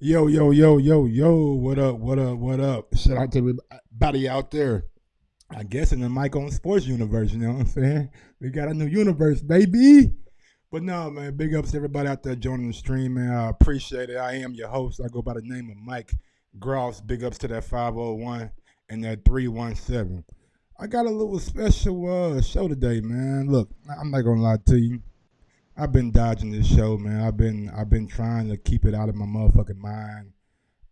Yo, yo, yo, yo, yo, what up, what up, what up? Shout out to everybody out there. I guess in the Mike on Sports universe, you know what I'm saying? We got a new universe, baby. But no, man, big ups to everybody out there joining the stream, man. I appreciate it. I am your host. I go by the name of Mike Gross. Big ups to that 501 and that 317. I got a little special show today, man. Look, I'm not gonna lie to you. I've been dodging this show, man. I've been trying to keep it out of my motherfucking mind.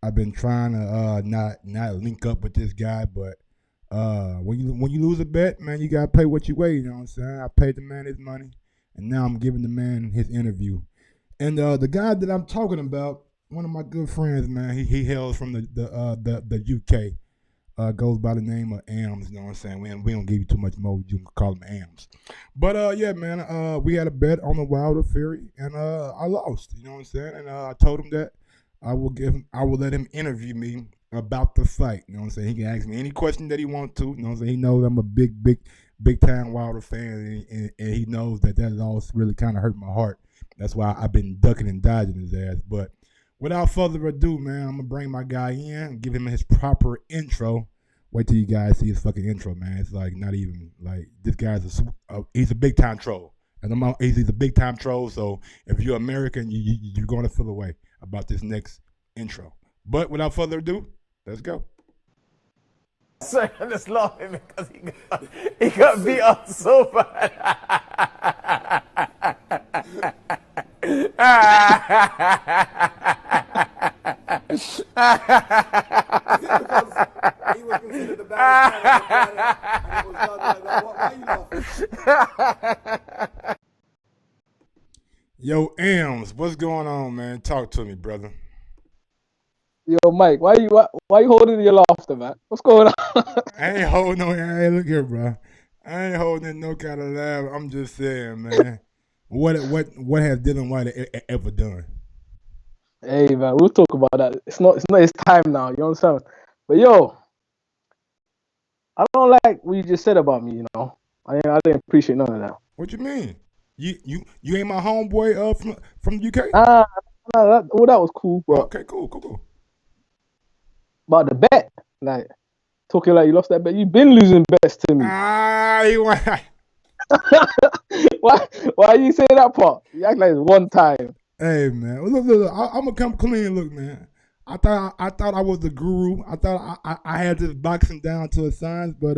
I've been trying to not link up with this guy, but when you lose a bet, man, you gotta pay what you weigh. You know what I'm saying? I paid the man his money, and now I'm giving the man his interview. And the guy that I'm talking about, one of my good friends, man, he hails from the UK. Goes by the name of Ams, you know what I'm saying? We don't give you too much more, you can call him Ams. But yeah, man, we had a bet on the Wilder Fury, and I lost, you know what I'm saying? And I told him that I will let him interview me about the fight, you know what I'm saying? He can ask me any question that he wants to, you know what I'm saying? He knows I'm a big time Wilder fan, and he knows that loss really kind of hurt my heart. That's why I've been ducking and dodging his ass. But without further ado, man, I'm going to bring my guy in and give him his proper intro. Wait till you guys see his fucking intro, man. It's like not even, like, this guy's he's a big-time troll. And he's a big-time troll, so if you're American, you're going to feel away about this next intro. But without further ado, let's go. Sorry, I'm just laughing because he got beat up so bad. He was considered the baddest and it was done like, why you laughing? Yo, Ams, what's going on, man? Talk to me, brother. Yo, Mike, why you holding your laughter, man? What's going on? I ain't holding no. Hey, look here, bro. I ain't holding no kind of laugh. I'm just saying, man. What has Dylan White ever done? Hey, man, we'll talk about that. It's not his time now. You understand? But yo, I don't like what you just said about me. You know, I didn't appreciate none of that. What you mean? You ain't my homeboy from the UK? That was cool, but okay, cool. About the bet, like talking like you lost that bet. You've been losing bets to me. You won. Why you say that part? You act like it's one time. Hey, man, look. I'm gonna come clean. Look, man. I thought I was the guru. I thought I had this boxing down to a science, but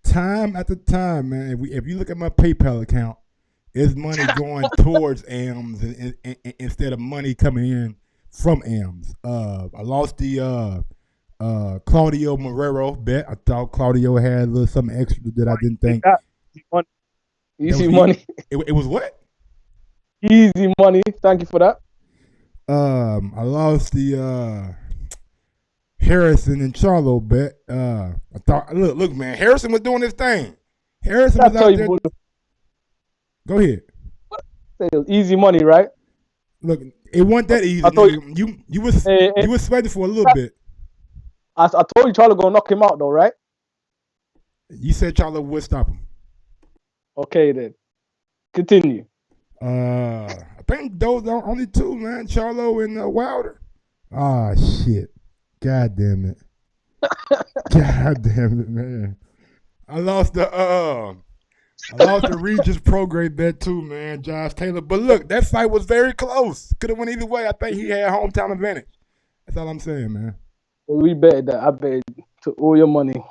time after time, man. If you look at my PayPal account, it's money going towards AMS instead of money coming in from AMS. I lost the Claudio Marrero bet. I thought Claudio had a little something extra that I didn't think. Easy money. It was what? Easy money. Thank you for that. I lost the Harrison and Charlo bet. I thought, look, man, Harrison was doing his thing. Harrison was out there. Go ahead. Easy money, right? Look, it wasn't that easy. I told you was sweating for a little bit. I told you Charlo gonna knock him out though, right? You said Charlo would stop him. Okay then. Continue. I think those are only two, man. Charlo and Wilder. Ah, shit. God damn it. God damn it, man. I lost the Regis Prograde bet too, man. Josh Taylor. But look, that fight was very close. Could have went either way. I think he had hometown advantage. That's all I'm saying, man. We bet that. I bet to all your money.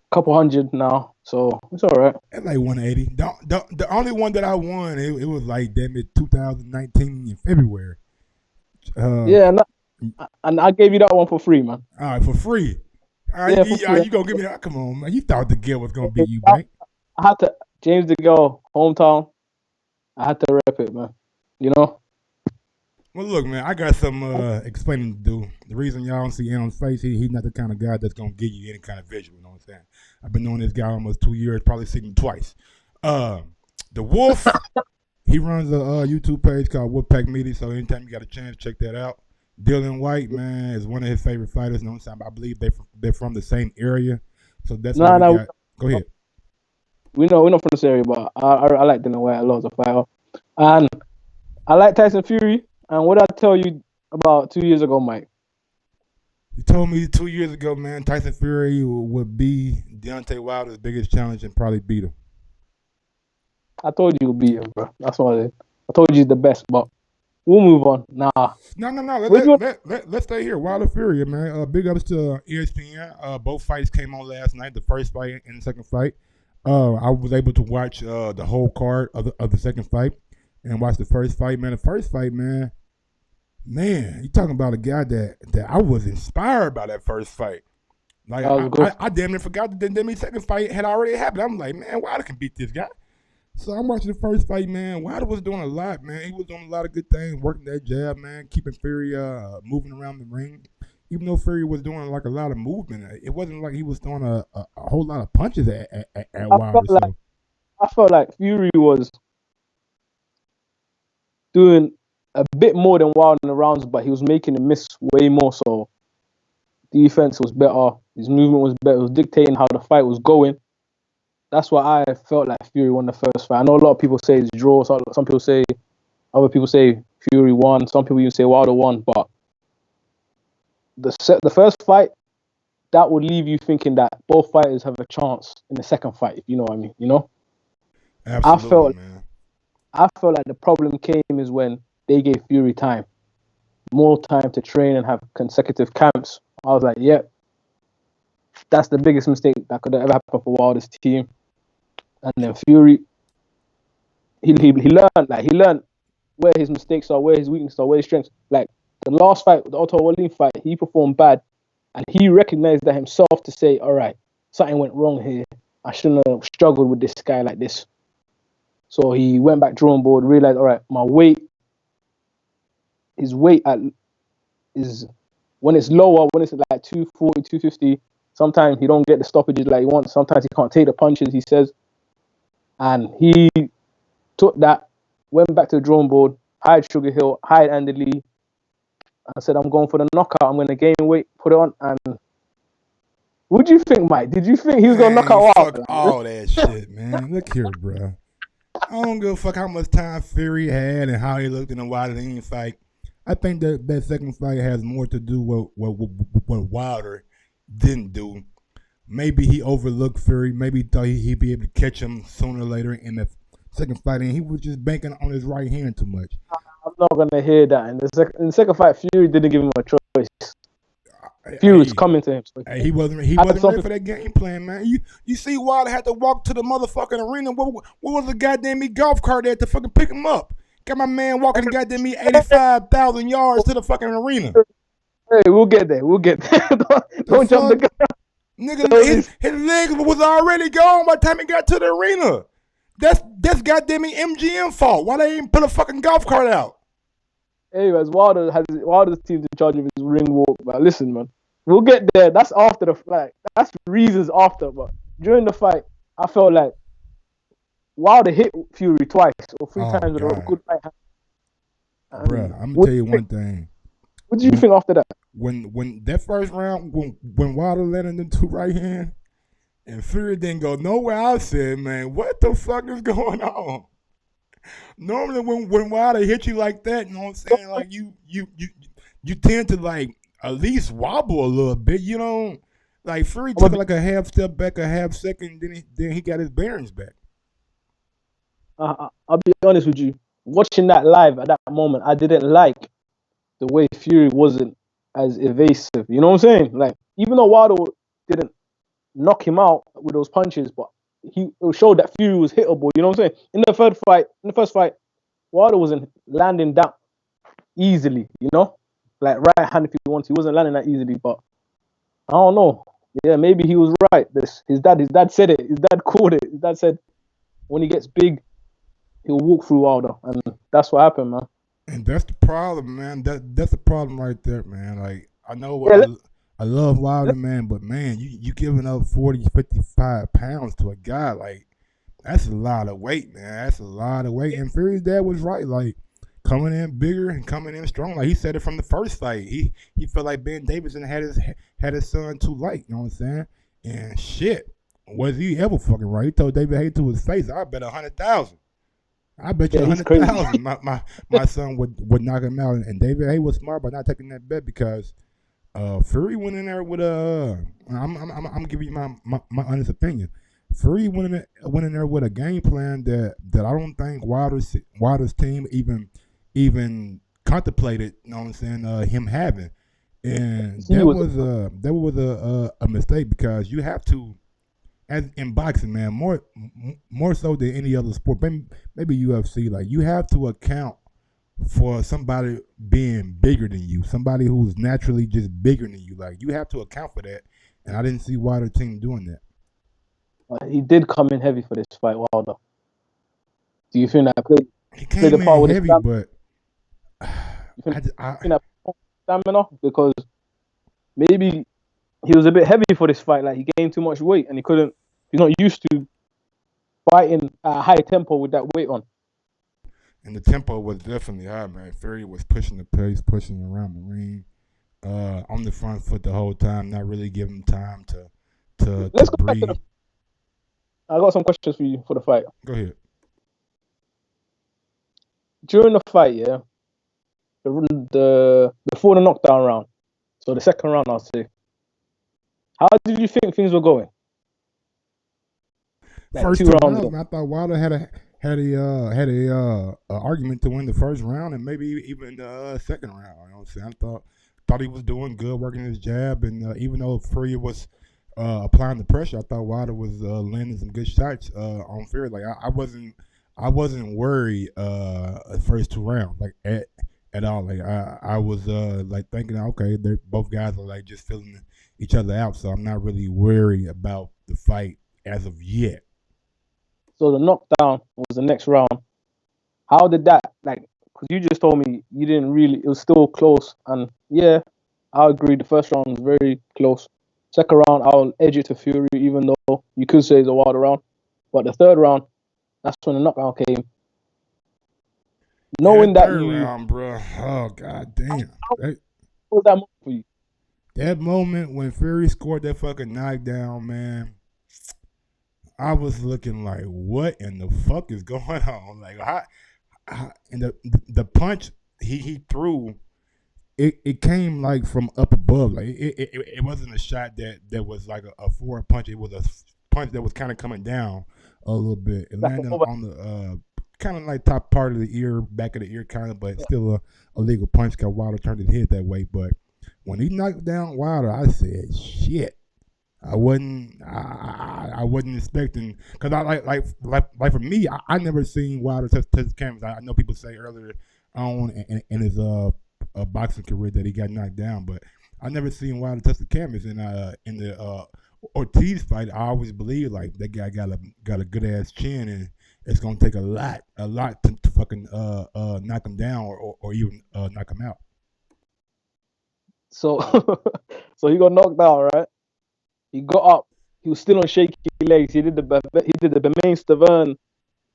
Couple hundred now, so it's all right. At like 180. The only one that I won, it was like damn it, 2019 in February. Yeah, And I gave you that one for free, man. All right, for free. All right, Yeah, for free. you gonna give me that? Come on, man. You thought the Gill was gonna beat you, right? I had to James DeGale, hometown. I had to rep it, man. You know. Well, look, man, I got some explaining to do. The reason y'all don't see Elm's face, he's not the kind of guy that's gonna give you any kind of visual. You know what I'm saying? I've been knowing this guy almost 2 years, probably seen him twice. The Wolf, he runs a YouTube page called Wolfpack Media, so anytime you got a chance, check that out. Dylan White, man, is one of his favorite fighters. You know what I'm saying? I believe they're from the same area, so that's why we got. Go ahead. We're not from this area, but I like Dylan White a lot as a fighter, and I like Tyson Fury. And what did I tell you about 2 years ago, Mike? You told me 2 years ago, man, Tyson Fury would be Deontay Wilder's biggest challenge and probably beat him. I told you would beat him, bro. That's what I did. I told you he's the best, but we'll move on. Nah. No. Let's stay here. Wilder Fury, man. Big ups to ESPN. Both fights came on last night. The first fight and the second fight. I was able to watch the whole card of the second fight and watch the first fight. Man, the first fight, man, you talking about a guy that I was inspired by that first fight. Like I damn near forgot that the second fight had already happened. I'm like, man, Wilder can beat this guy. So I'm watching the first fight, man. Wilder was doing a lot, man. He was doing a lot of good things, working that jab, man, keeping Fury moving around the ring. Even though Fury was doing like a lot of movement, it wasn't like he was throwing a whole lot of punches at Wilder. I felt like Fury was doing a bit more than Wilder in the rounds, but he was making him miss way more. So defense was better, his movement was better, it was dictating how the fight was going. That's why I felt like Fury won the first fight. I know a lot of people say it's a draw. Some people say, other people say Fury won. Some people even say Wilder won. But the first fight, that would leave you thinking that both fighters have a chance in the second fight. If you know what I mean, you know. Absolutely, I felt like the problem came is when they gave Fury more time to train and have consecutive camps. I was like, yep. That's the biggest mistake that could have ever happened for Wilder's team. And then Fury, he learned where his mistakes are, where his weaknesses are, where his strengths. Like the last fight, the Otto Wallin fight, he performed bad, and he recognized that himself to say, "All right, something went wrong here. I shouldn't have struggled with this guy like this." So he went back drawing board, realized, all right, his weight is when it's lower, when it's like 240, 250. Sometimes he don't get the stoppages like he wants. Sometimes he can't take the punches, he says. And he took that, went back to the drawing board, hired Sugar Hill, hired Andy Lee, and said, I'm going for the knockout. I'm going to gain weight, put it on. And what do you think, Mike? Did you think he was going to knock out Wilder? Fuck all that shit, man. Look here, bro. I don't give a fuck how much time Fury had and how he looked in the Wilder fight. I think that second fight has more to do with what Wilder didn't do. Maybe he overlooked Fury. Maybe he thought he'd be able to catch him sooner or later in the second fight, and he was just banking on his right hand too much. I'm not gonna hear that. In the second fight, Fury didn't give him a choice. Fury was coming to him. So he wasn't ready for that game plan, man. You see, Wilder had to walk to the motherfucking arena. What was the goddamn golf cart there to fucking pick him up? Got my man walking the goddamn 85,000 yards to the fucking arena. Hey, we'll get there. Don't jump the gun. Nigga, his legs was already gone by the time he got to the arena. That's goddamn MGM fault. Why they ain't put a fucking golf cart out? Anyways, Wilder's team's in charge of his ring walk. But listen, man, we'll get there. That's after the fight. That's reasons after. But during the fight, I felt like Wilder hit Fury twice or three times with a good right hand. Bruh, I'm gonna tell you one thing. What did you think after that? When that first round, when Wilder landed in two right hand, and Fury didn't go nowhere, I said, man, what the fuck is going on? Normally, when Wilder hit you like that, you know what I'm saying? Like you tend to like at least wobble a little bit, you know. Like Fury took like a half step back, a half second, then he got his bearings back. I'll be honest with you. Watching that live at that moment, I didn't like the way Fury wasn't as evasive. You know what I'm saying? Like, even though Wilder didn't knock him out with those punches, but it showed that Fury was hittable. You know what I'm saying? In the first fight, Wilder wasn't landing down easily. You know, like right hand if he wanted. He wasn't landing that easily, but I don't know. Yeah, maybe he was right. His dad said it. His dad called it. His dad said when he gets big, he'll walk through Wilder, and that's what happened, man. And that's the problem, man. That's the problem right there, man. Like I know Yeah, I love Wilder, man, but man, you giving up 40, 55 pounds to a guy like that's a lot of weight, man. That's a lot of weight. And Fury's dad was right, like coming in bigger and coming in strong. Like he said it from the first fight. He felt like Ben Davidson had his son too late. You know what I'm saying? And shit, was he ever fucking right? He told David Haye to his face, "I bet 100,000. I bet you Yeah, he's crazy. 100,000 my son would knock him out." And David Haye was smart by not taking that bet because Fury went in there with a. I'm giving you my honest opinion. Fury went in there with a game plan that I don't think Wilder's team even contemplated. You know what I'm saying? Him having, and that was a mistake because you have to, as in boxing, man, more so than any other sport, maybe UFC, like you have to account for somebody being bigger than you, somebody who's naturally just bigger than you. Like you have to account for that, and I didn't see Wilder team doing that. He did come in heavy for this fight, Wilder. Do you think that He came in heavy, but you think that stamina? Because maybe he was a bit heavy for this fight. Like he gained too much weight, and he's not used to fighting at a high tempo with that weight on. And the tempo was definitely high, man. Fury was pushing the pace, pushing around the ring, on the front foot the whole time, not really giving him time to Let's go breathe. back to I got some questions for you for the fight. Go ahead. During the fight, yeah, the before the knockdown round, so the second round, I'll say. How did you think things were going? Like First 2 two rounds. rounds, I thought Wilder had a argument to win the first round and maybe even the second round. You know what I'm saying? I thought he was doing good, working his jab, and even though Fury was applying the pressure, I thought Wilder was landing some good shots on Fury. Like I wasn't worried the first 2 rounds, like at all. Like I was like thinking, okay, they both guys are like just filling each other out, so I'm not really worried about the fight as of yet. So the knockdown was the next round. How did that, like, because you just told me you didn't really, it was still close. And yeah, I agree. The first round was very close. Second round, I'll edge it to Fury, even though you could say it's a Wilder round. But the third round, that's when the knockdown came. Knowing that third round, bro. Oh, god damn. What was that moment for you? That moment when Fury scored that fucking knockdown, man, I was looking like, what in the fuck is going on? Like, and the punch he threw, it came like from up above. Like it wasn't a shot that was like a forward punch. It was a punch that was kind of coming down a little bit. It landed on the kind of like top part of the ear, back of the ear, kind of, but still a legal punch because Wilder turned his head that way. But when he knocked down Wilder, I said, shit. I wasn't expecting, because I like for me, I never seen Wilder touch the canvas. I know people say earlier on in his boxing career that he got knocked down, but I never seen Wilder touch the canvas. And in the Ortiz fight, I always believed like that guy got a good ass chin, and it's gonna take a lot to fucking knock him down or even knock him out. So so he got knocked out, right? He got up. He was still on shaky legs. He did the Bermain Stavern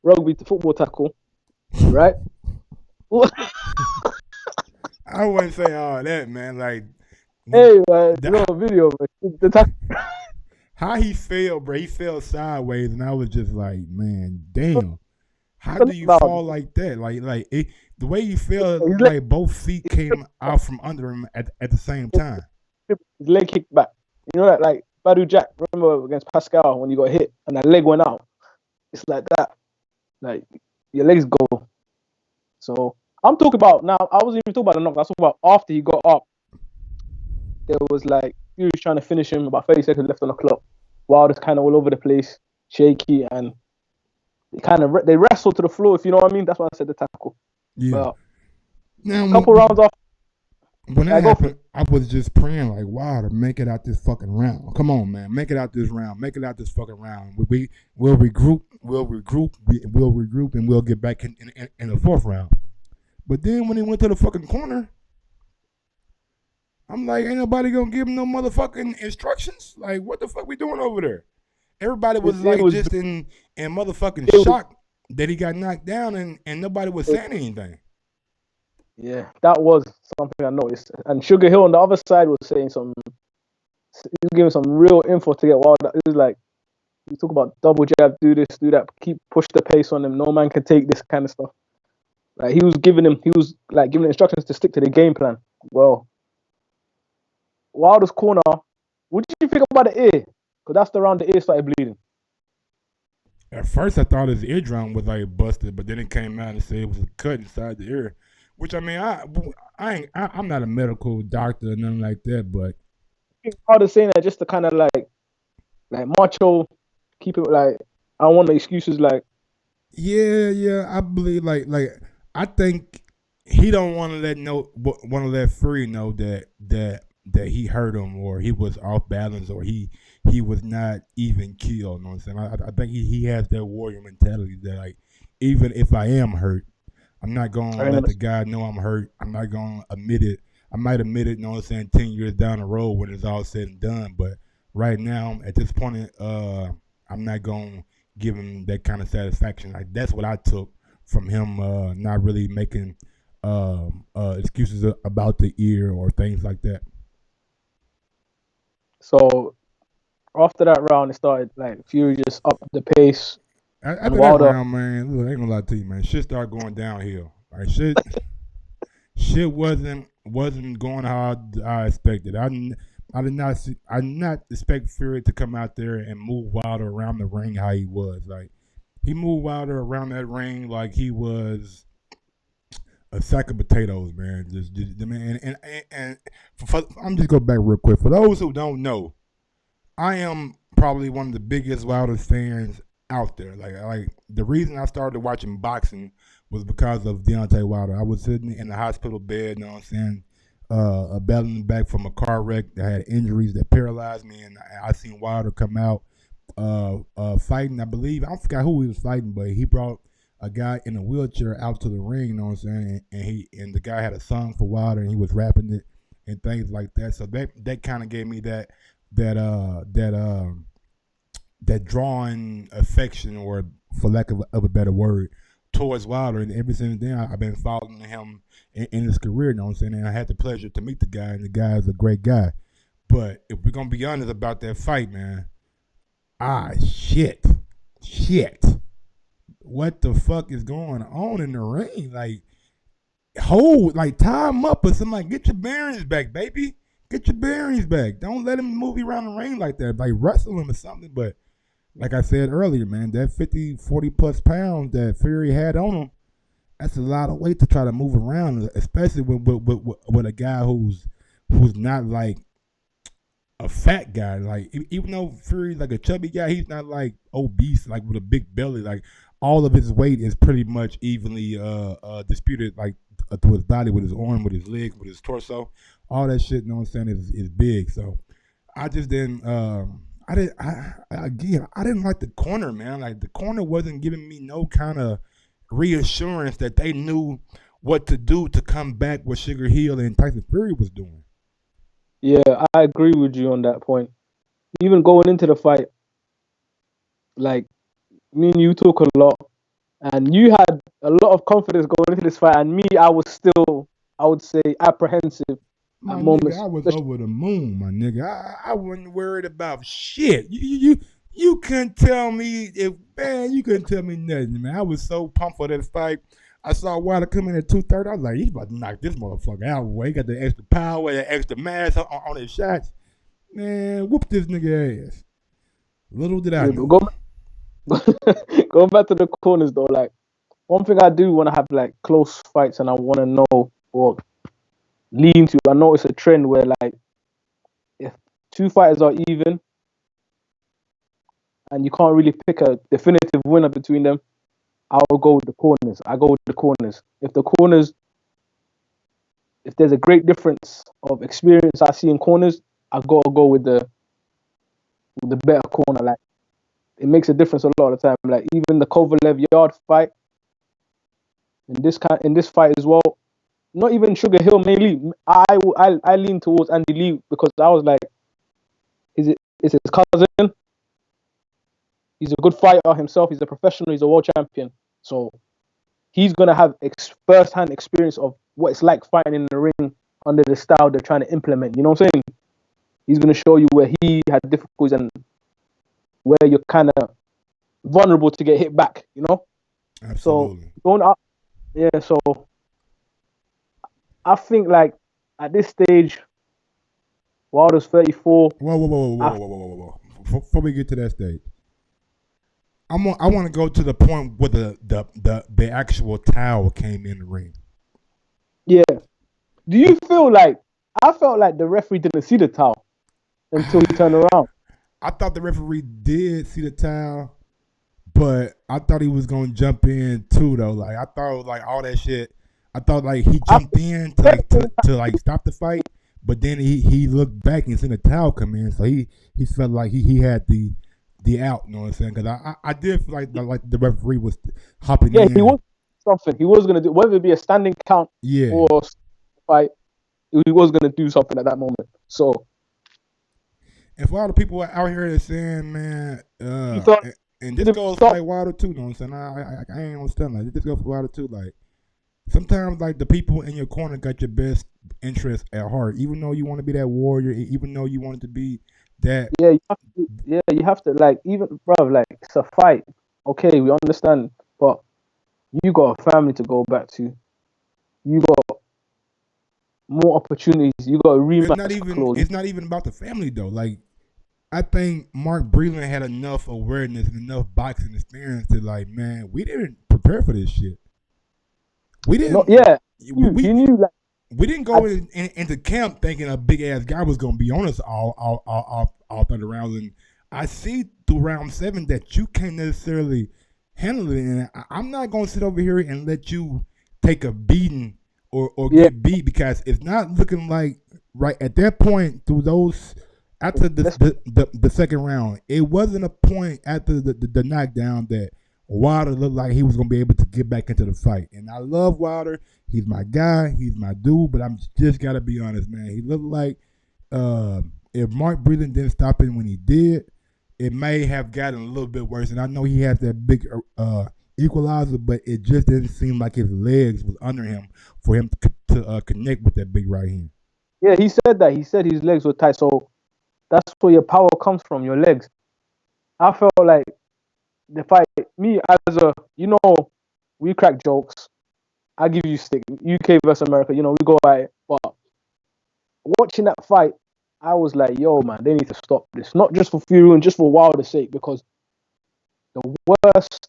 rugby to football tackle, right? I wouldn't say all that, man. Like, hey, man, you know, video, man. The tackle. How he fell, bro. He fell sideways, and I was just like, man, damn. How do you fall like that? Like the way he fell, like both feet came out from under him at the same time. His leg kicked back. You know that, like Badou Jack, remember against Pascal when you got hit and that leg went out? It's like that. Like your legs go. So I'm talking about now. I wasn't even talking about the knock. I was talking about after he got up. There was like he was trying to finish him. About 30 seconds left on the clock. Wilder's kind of all over the place, shaky, and they wrestled to the floor. If you know what I mean. That's why I said the tackle. Yeah. But now, a couple rounds off. when I that go for happened, I was just praying like, Wilder, make it out this fucking round. Come on, man, make it out this round. Make it out this fucking round. We'll regroup. We'll regroup, and we'll get back in the fourth round. But then when he went to the fucking corner, I'm like, ain't nobody gonna give him no motherfucking instructions. Like, what the fuck we doing over there? Everybody was it like was just in motherfucking it was shock that he got knocked down, and nobody was saying anything. yeah, that was something I noticed. And Sugar Hill on the other side was saying some, he was giving some real info to get Wilder. It was like, you talk about double jab, do this, do that, keep push the pace on him. No man can take this kind of stuff. Like he was like giving instructions to stick to the game plan. Well, Wilder's corner. What did you think about the ear? Because that's the round the ear started bleeding. At first, I thought his eardrum was like busted, but then it came out and said it was a cut inside the ear. Which I mean, I'm not a medical doctor or nothing like that, but Wilder saying that just to kind of like macho, keep it like I don't want the excuses. Like yeah, I believe like I think he don't want to let Fury know that he hurt him or he was off balance or he was not even killed. You know what I'm saying? I think he has that warrior mentality that like even if I am hurt, I'm not gonna let the guy know I'm hurt. I'm not gonna admit it. I might admit it, you know what I'm saying, 10 years down the road when it's all said and done. But right now, at this point, I'm not gonna give him that kind of satisfaction. Like that's what I took from him not really making excuses about the ear or things like that. so. After that round, it started like Fury just upped the pace. After that round, man, look, I ain't gonna lie to you, man. Shit started going downhill. Like shit wasn't going how I expected. I did not expect Fury to come out there and move Wilder around the ring how he was. Like he moved Wilder around that ring like he was a sack of potatoes, man. Just man, and I'm just go back real quick. For those who don't know, I am probably one of the biggest Wilder fans out there. Like the reason I started watching boxing was because of Deontay Wilder. I was sitting in the hospital bed, you know what I'm saying, battling back from a car wreck. I had injuries that paralyzed me, and I seen Wilder come out fighting. I believe I forgot who he was fighting, but he brought a guy in a wheelchair out to the ring. You know what I'm saying, and the guy had a song for Wilder, and he was rapping it and things like that. So that kind of gave me that drawing affection, or for lack of a better word, towards Wilder. And ever since then, I've been following him in his career. You know what I'm saying? And I had the pleasure to meet the guy, and the guy is a great guy. But if we're gonna be honest about that fight, man, shit, what the fuck is going on in the ring? Like, tie him up or something. Like, get your bearings back, baby. Get your bearings back. Don't let him move you around the ring like that. Like, wrestle him or something. But like I said earlier, man, that 50, 40 plus pounds that Fury had on him, that's a lot of weight to try to move around, especially with a guy who's not like a fat guy. Like, even though Fury's like a chubby guy, he's not like obese, like with a big belly. Like, all of his weight is pretty much evenly disputed, like through his body, with his arm, with his legs, with his torso. All that shit, you know what I'm saying, is big. So I just didn't I didn't like the corner, man. Like, the corner wasn't giving me no kind of reassurance that they knew what to do to come back what Sugar Hill and Tyson Fury was doing. Yeah, I agree with you on that point. Even going into the fight, like me and you talk a lot, and you had a lot of confidence going into this fight, and me, I was still, I would say, apprehensive My at nigga, moments. I was over the moon, my nigga. I wasn't worried about shit. You couldn't tell me you couldn't tell me nothing, man. I was so pumped for that fight. I saw Wilder come in at 230. I was like, he's about to knock this motherfucker out. Boy, he got the extra power, the extra mass on his shots. Man, whoop this nigga ass. Little did I know. Going back to the corners though, like one thing I do want to have like close fights, and I want to know or lean to. I notice a trend where like if two fighters are even and you can't really pick a definitive winner between them, I'll go with the corners. I go with the corners. If the corners if there's a great difference of experience I see in corners, I gotta go with the better corner. Like it makes a difference a lot of the time. Like even the Kovalev Yard fight in this fight as well. Not even Sugar Hill mainly. I lean towards Andy Lee because I was like, is his cousin? He's a good fighter himself. He's a professional. He's a world champion. So he's gonna have first-hand experience of what it's like fighting in the ring under the style they're trying to implement. You know what I'm saying? He's gonna show you where he had difficulties and where you're kind of vulnerable to get hit back. You know? Absolutely. So going up, yeah. So I think like at this stage, Wilder's 34. Whoa. Before we get to that stage, I want to go to the point where the actual towel came in the ring. Yeah. Do you feel like I felt like the referee didn't see the towel until he turned around? I thought the referee did see the towel, but I thought he was gonna jump in too though. Like I thought like all that shit. I thought like he jumped in to like stop the fight, but then he looked back and seen the towel come in, so he felt like he had the out. You know what I'm saying? Because I did feel like the referee was hopping in. Yeah, he was something. He was gonna do whether it be a standing count or fight. He was gonna do something at that moment. So, and for all the people out here that's saying, man, and this goes for like Wilder too. You know what I'm saying? I ain't gonna stand like this goes for Wilder too. Like sometimes, like the people in your corner got your best interest at heart, even though you want to be that warrior, even though you want it to be that. Yeah, you have to like even bro, like it's a fight. Okay, we understand, but you got a family to go back to. You got more opportunities. You got a rematch. It's not even about the family though. Like I think Mark Breland had enough awareness and enough boxing experience to like, man, we didn't prepare for this shit. We didn't. No, yeah, we knew like. We didn't go into camp thinking a big ass guy was gonna be on us all 30 rounds, and I see through round 7 that you can't necessarily handle it. And I'm not gonna sit over here and let you take a beating or get beat because it's not looking like right at that point through those after the second round. It wasn't a point after the knockdown that Wilder looked like he was going to be able to get back into the fight. And I love Wilder. He's my guy. He's my dude. But I'm just got to be honest, man. He looked like if Mark Breland didn't stop him when he did, it may have gotten a little bit worse. And I know he has that big equalizer, but it just didn't seem like his legs was under him for him to connect with that big right hand. Yeah, he said that. He said his legs were tight. So that's where your power comes from, your legs. I felt like the fight, me as a, we crack jokes. I give you stick. UK versus America, we go at it. But watching that fight, I was like, yo, man, they need to stop this. Not just for Fury and just for Wilder's sake, because the worst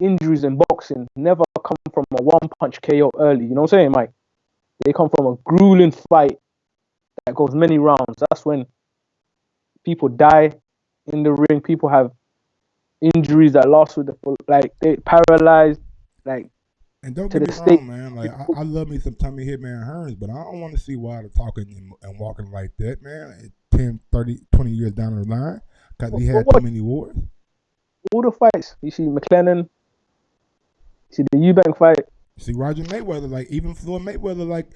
injuries in boxing never come from a one-punch KO early. You know what I'm saying, Mike? They come from a grueling fight that goes many rounds. That's when people die in the ring. People have injuries that last with they paralyzed, and don't get me wrong, man. Like I love me some Tommy Hitman Hearns, but I don't want to see Wilder talking and walking like that, man. 10, 30, 20 years down the line, because he had too many wars. All the fights, you see McLennan, you see the Eubank fight. You see Roger Mayweather, like even Floyd Mayweather, like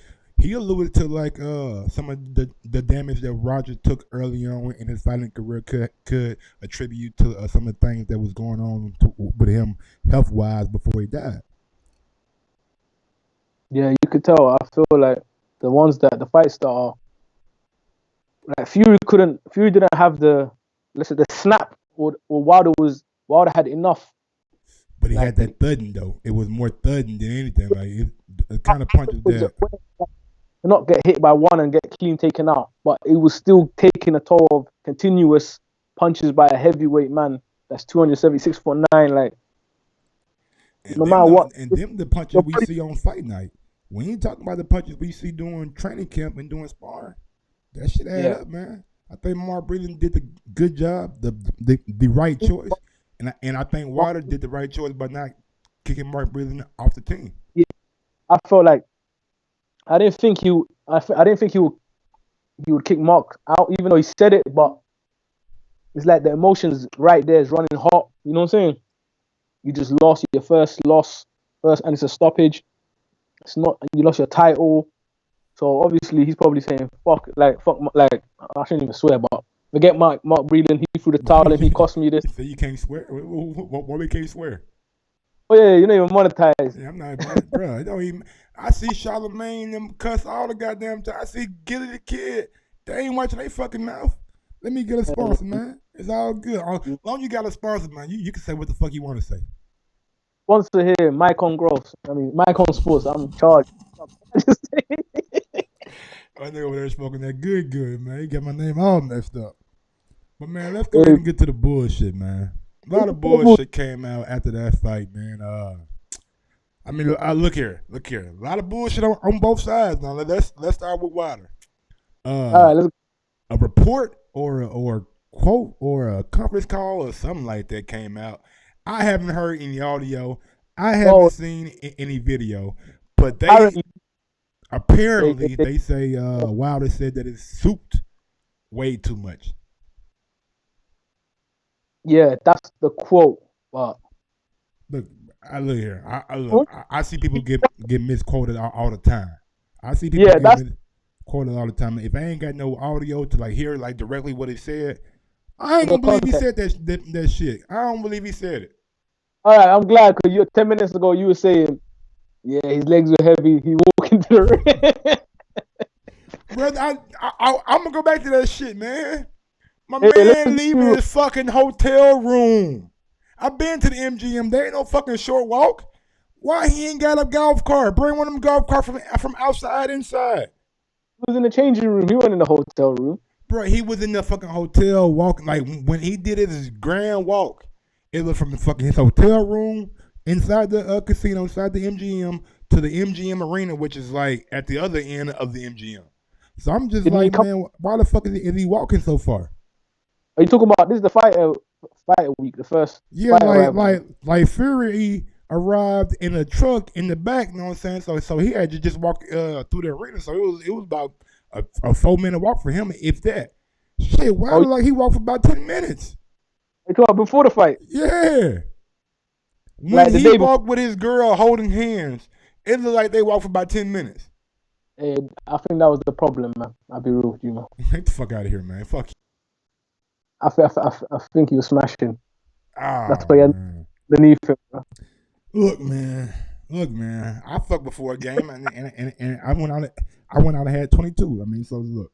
he alluded to like some of the damage that Roger took early on in his fighting career could attribute to some of the things that was going on with him health wise before he died. Yeah, you could tell. I feel like the ones that the fights that are like Fury didn't have the snap or Wilder had enough. But he had that thudding though. It was more thudding than anything. Like the kind of punches that not get hit by one and get clean taken out, but it was still taking a toll of continuous punches by a heavyweight man that's 276.9. Like no matter what, and them the punches we see on fight night. When you talk about the punches we see during training camp and doing sparring, that shit add up, man. I think Mark Breland did the good job, the right choice, and I think Wilder did the right choice by not kicking Mark Breland off the team. Yeah, I felt like I didn't think he. I didn't think he would kick Mark out, even though he said it. But it's like the emotions right there is running hot. You know what I'm saying? You just lost your first loss, and it's a stoppage. It's not. You lost your title. So obviously he's probably saying fuck, like I shouldn't even swear, but forget Mark Breland. He threw the towel and he cost me this. So you can't swear? Why we can't swear? Oh yeah, you're not even monetized. Yeah, I'm not, bro. It don't even. I see Charlamagne them cuss all the goddamn time. I see Gilly the Kid. They ain't watching their fucking mouth. Let me get a sponsor, man. It's all good. As long as you got a sponsor, man, you can say what the fuck you want to say. Sponsor here, Mike on Gross. I mean, Mike on Sports. I'm charged. I think over there smoking that good, man. You got my name all messed up. But man, let's go ahead and get to the bullshit, man. A lot of bullshit came out after that fight, man. I mean, look here. A lot of bullshit on both sides. Now let's start with Wilder. All right, let's. A report or a quote or a conference call or something like that came out. I haven't heard any audio. I haven't seen any video, but apparently they say Wilder said that it's souped way too much. Yeah, that's the quote. But look here. I see people get misquoted all the time. I see people get misquoted all the time. If I ain't got no audio to like hear like directly what he said, I ain't gonna believe he said that shit. I don't believe he said it. All right, I'm glad because 10 minutes ago you were saying, yeah, his legs were heavy. He walked into the ring. Brother, I'm gonna go back to that shit, man. My man leaving his fucking hotel room. I've been to the MGM. There ain't no fucking short walk. Why he ain't got a golf cart? Bring one of them golf carts from outside inside. He was in the changing room. He wasn't in the hotel room. Bro, he was in the fucking hotel walking. Like when he did his grand walk, it was from the fucking his hotel room inside the casino, inside the MGM to the MGM arena, which is like at the other end of the MGM. So I'm just man, why the fuck is he walking so far? Are you talking about this is the fight week, the first? Yeah, like Fury arrived in a truck in the back. You know what I'm saying? So he had to just walk through the arena. So it was about a 4-minute walk for him, if that. Shit, like he walked for about 10 minutes. You talking about before the fight? Yeah. When he walked with his girl holding hands, it looked like they walked for about 10 minutes. And I think that was the problem, man. I'll be real with you, man. Get the fuck out of here, man. Fuck you. I think he was smashing. Oh, that's why beneath him, bro. Look, man. I fucked before a game, and I went out and had 22. I mean, so look,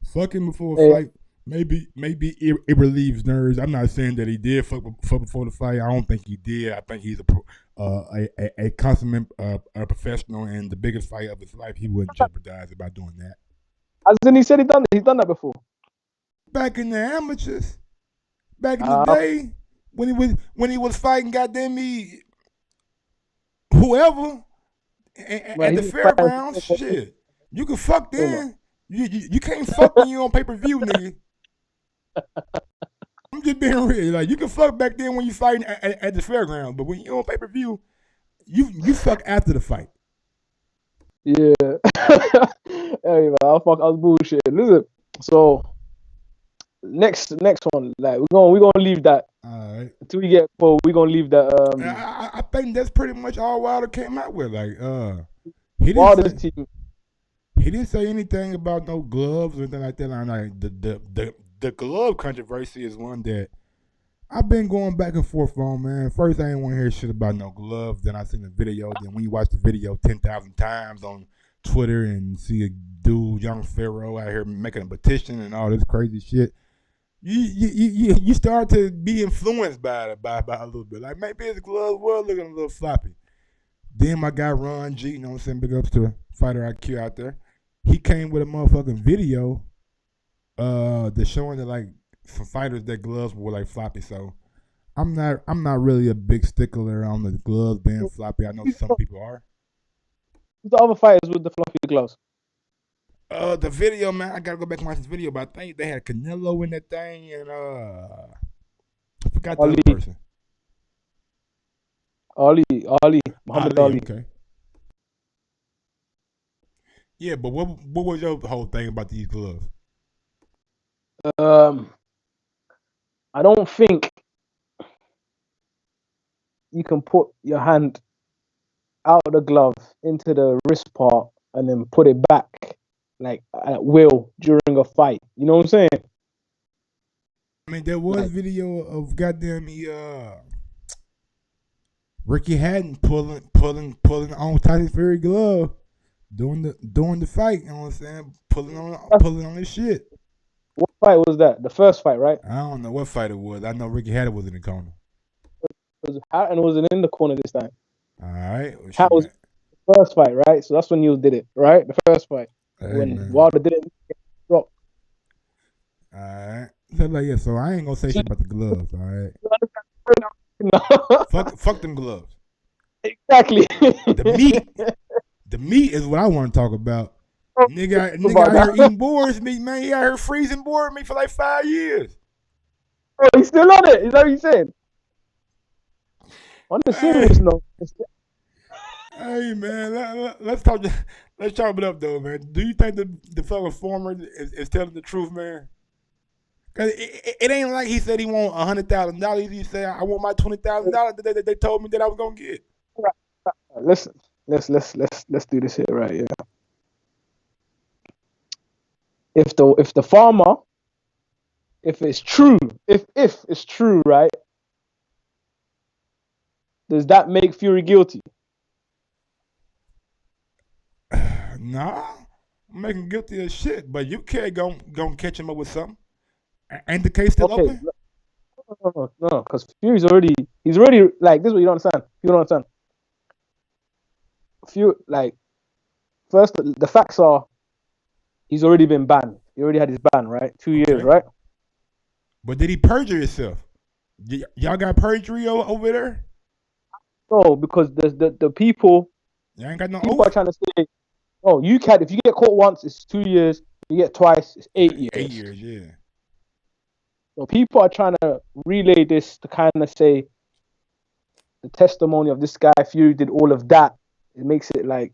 fucking before a fight, maybe it relieves nerves. I'm not saying that he did fuck before the fight. I don't think he did. I think he's a consummate professional, and the biggest fight of his life, he wouldn't jeopardize it by doing that. As in, he said he's done that before. Back in the amateurs, back in the day, when he was fighting goddamn me, whoever at the fairgrounds, shit, you can fuck then. You can't fuck when you on pay-per-view, nigga. I'm just being real. Like you can fuck back then when you fighting at the fairgrounds, but when you on pay-per-view, you fuck after the fight. Yeah. Hey man, I was bullshit. Listen, so. Next one, like we're gonna leave that. All right. Until we get full, we're gonna leave that. I think that's pretty much all Wilder came out with. Like, he didn't say anything about no gloves or anything like that. Like the glove controversy is one that I've been going back and forth on, man. First, I didn't want to hear shit about no gloves. Then I seen the video. Then when you watch the video 10,000 times on Twitter and see a dude, Young Pharaoh, out here making a petition and all this crazy shit. You start to be influenced by it by a little bit. Like maybe his gloves were looking a little floppy. Then my guy Ron G, you know what I'm saying, big ups to Fighter IQ out there. He came with a motherfucking video that's showing that like some fighters that gloves were like floppy. So I'm not really a big stickler on the gloves being floppy. I know some people are. The other fighters with the floppy gloves. The video, man, I gotta go back and watch this video, but I think they had Canelo in that thing, and I forgot the other person. Muhammad Ali. Okay. Yeah, but what was your whole thing about these gloves? Um, I don't think you can put your hand out of the glove into the wrist part and then put it back like at will during a fight. You know what I'm saying? I mean, there was Like, video of goddamn Ricky Hatton pulling on Tyson Fury glove during the fight. You know what I'm saying? Pulling on his shit. what fight was that? The first fight, right? I don't know what fight it was. I know Ricky Hatton was in the corner. Was Hatton wasn't in the corner this time. All right, well, Hatton shit, was man. the first fight, right? So that's when you did it, right? The first fight Hey, when man. Wilder didn't drop. All right. So like, yeah. So I ain't gonna say shit about the gloves. All right. No. Fuck them gloves. Exactly. The meat is what I want to talk about. Nigga out here eating boar's meat, man. He out here freezing boar meat for like 5 years. Oh, he's still on it. Is that what you said? On the serious note, Hey man, let's talk. Let's chop it up though, man. Do you think the fellow former is telling the truth, man? Cause it ain't like he said he want $100,000. He said I want my $20,000 that they told me that I was gonna get. listen, let's do this here, right? Yeah. If the farmer, if it's true, if it's true, right? Does that make Fury guilty? Nah, I'm making guilty of shit. But you can't go catch him up with something. Ain't the case still Okay, open? no, because he's already like this. Is what you don't understand. You don't understand. Fury, like, first the facts are he's already been banned. He already had his ban, right? 2 years, Okay. right? But did he perjure himself? Y'all got perjury over there? No, because the people Y'all ain't got no are oath? trying to say, oh, you can if you get caught once, it's 2 years. You get twice, it's 8 years. 8 years, yeah. So people are trying to relay this to kind of say the testimony of this guy Fury did all of that. It makes it like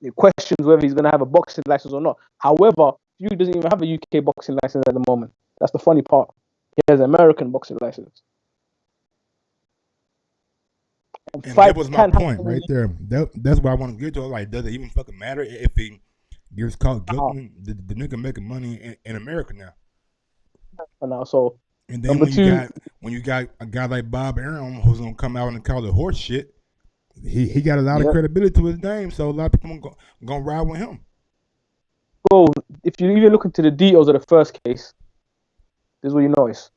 it questions whether he's going to have a boxing license or not. However, Fury doesn't even have a UK boxing license at the moment. That's the funny part. He has an American boxing license. And that Fights was my can point happen. right there. That's what I want to get to. Like, does it even fucking matter if he gets caught guilty? The nigga making money in America now. Now, so And then number when you got a guy like Bob Arum who's gonna come out and call it horse shit, he got a lot of credibility to his name, so a lot of people gonna ride with him. bro, if you even look into the details of the first case, this is what you notice.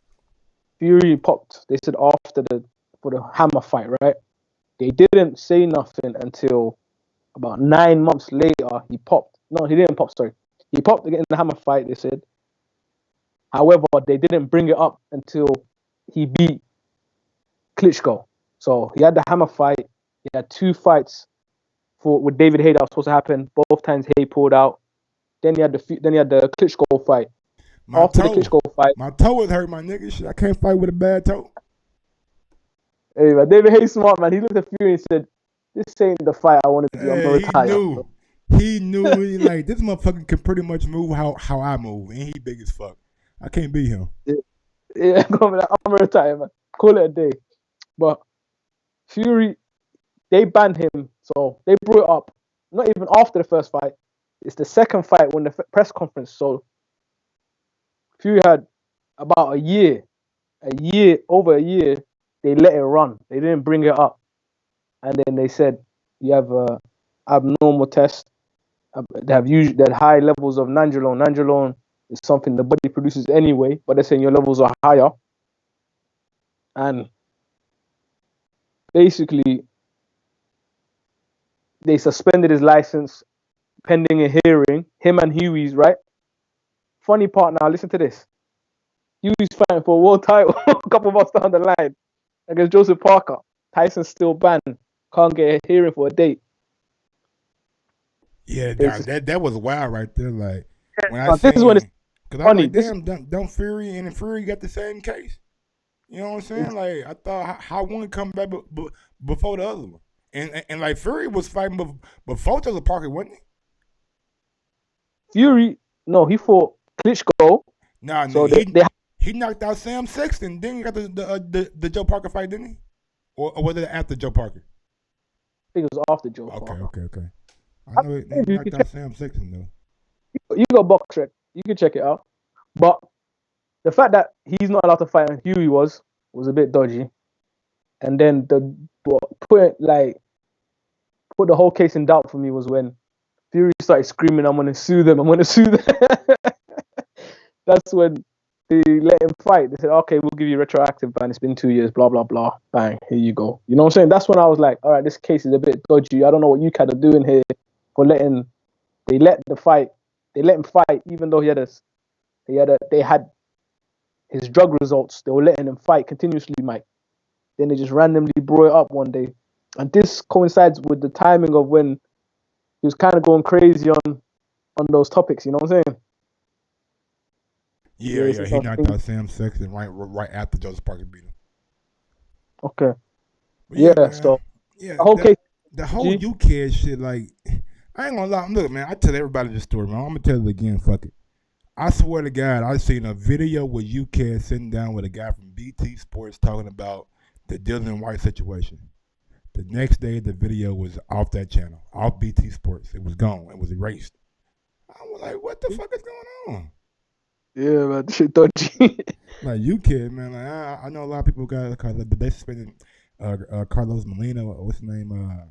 Fury popped. They said after for the hammer fight, right? They didn't say nothing until about 9 months later. He popped. No, he didn't pop. Sorry, he popped again in the hammer fight. They said. However, they didn't bring it up until he beat Klitschko. So he had the hammer fight. He had 2 fights with David Haye that was supposed to happen. Both times Haye pulled out. Then he had the Klitschko fight. After the Klitschko fight, my toe was hurt, my nigga. Shit, I can't fight with a bad toe. Hey, man, David Haye smart, man. He looked at Fury and said, "This ain't the fight I wanted to do. I'm gonna retire." He knew. He like this motherfucker can pretty much move how I move, and he big as fuck. I can't beat him. Yeah, I'm gonna retire, man. Call it a day. But Fury, they banned him, so they brought it up. Not even after the first fight. It's the second fight when the press conference. So Fury had about over a year. They let it run. They didn't bring it up, and then they said you have a abnormal test. They had high levels of nandrolone. Nandrolone is something the body produces anyway, but they're saying your levels are higher. And basically, they suspended his license pending a hearing. Him and Huey's, right? Funny part now, listen to this. Huey's fighting for a world title a couple months down the line against Joseph Parker. Tyson's still banned. Can't get a hearing for a date. Yeah, that was wild right there. Like when I this is when it's because I was like, damn, don't Fury and Fury got the same case. You know what I'm saying? Like I thought how one come back before the other one, and like Fury was fighting before Joseph Parker, wasn't he? Fury, no, he fought Klitschko. Nah, So he knocked out Sam Sexton. Then he got the Joe Parker fight, didn't he? Or was it after Joe Parker? I think it was after Joe. Okay. I know he knocked out Sam Sexton though. You got box check. You can check it out. But the fact that he's not allowed to fight and Huey was a bit dodgy. And then put the whole case in doubt for me was when Fury started screaming, "I'm gonna sue them! I'm gonna sue them!" That's when they let him fight. They said, "Okay, we'll give you retroactive ban. It's been 2 years. Blah blah blah. Bang, here you go." You know what I'm saying? That's when I was like, "All right, this case is a bit dodgy. I don't know what you kind of doing here for letting." They let him fight, even though they had his drug results. They were letting him fight continuously, Mike. Then they just randomly brought it up one day, and this coincides with the timing of when he was kind of going crazy on those topics. You know what I'm saying? Yeah. He knocked out Sam Sexton right after Joseph Parker beat him. Okay. But Yeah. So yeah, the whole case. the whole UCAS shit, like, I ain't gonna lie. Look, man, I tell everybody this story, man. I'm gonna tell it again. Fuck it. I swear to God, I seen a video with UCAS sitting down with a guy from BT Sports talking about the Dylan White situation. The next day, the video was off that channel, off BT Sports. It was gone. It was erased. I was like, what the fuck is going on? Yeah, man, this shit dodgy. Like, UCAS, man. Like, I know a lot of people got they suspended Carlos Molina. What's his name? I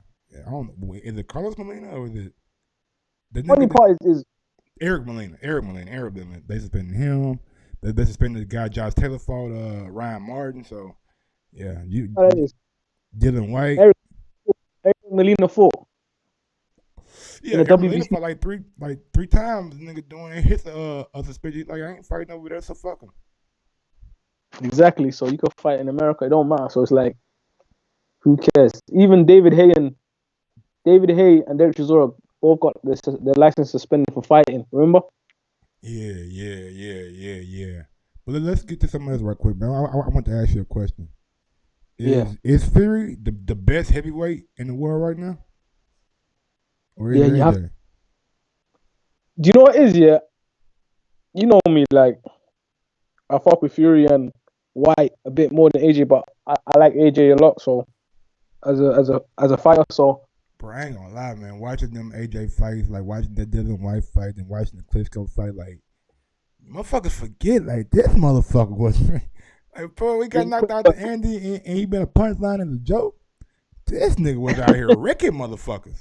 don't know. Is it Carlos Molina or is it the Funny part is Eric Molina. They suspended him. They suspended the guy Josh Taylor fought Ryan Martin. So yeah, Dylan White. Eric Molina fought. Yeah, Eric Molina fought like three times. Nigga doing hits a suspension. Like, I ain't fighting over there, so fuck him. Exactly. So you can fight in America. It don't matter. So it's like, who cares? Even David Hay and Derek Chisora both got their license suspended for fighting. Remember? Yeah. But let's get to something else right quick, man. I want to ask you a question. Is Fury the best heavyweight in the world right now? Or is you have. Do you know what it is? Yeah, you know me. Like, I fuck with Fury and White a bit more than AJ, but I like AJ a lot. So as a fighter, so. Bro, I ain't gonna lie, man. Watching them AJ fights, like watching the Dylan White fight and watching the Klitschko fight, like, motherfuckers forget, like, this motherfucker was, like, bro, we got knocked out to Andy and he been a punchline and a joke. This nigga was out here wrecking motherfuckers.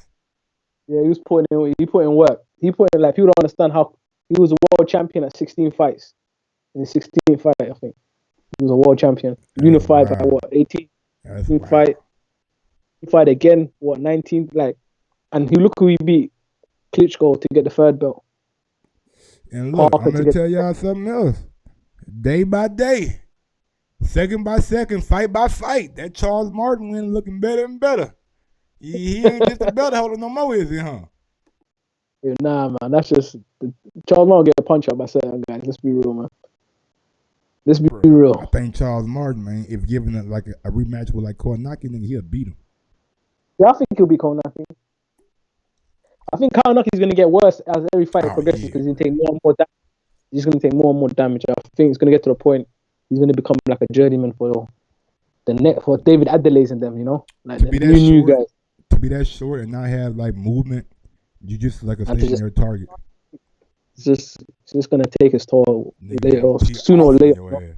Yeah, he put in work. He put in, like, people don't understand how he was a world champion at 16 fights. In the 16th fight, I think. He was a world champion. Unified by what, 18? Fight again, what, 19? Like, and look who he beat, Klitschko, to get the third belt. And look, I'm gonna tell y'all something else. Day by day, second by second, fight by fight, that Charles Martin win looking better and better. He ain't just a belt holder no more, is he, huh? Yeah, nah, man, that's just Charles Martin get a punch up by certain guys. Let's be real, man. Let's be real. I think Charles Martin, man, if given a rematch with like Kownacki, then he'll beat him. Yeah, I think he'll beat Kownacki. I think Kownacki's going to get worse as every fight progresses because he's going to take more and more damage. He's going to take more and more damage. I think it's going to get to the point he's going to become like a journeyman for David Adelaide's and them, you know? Like the new guys. To be that short and not have like movement, you just like a stationary target. It's just going to take his toll sooner or later.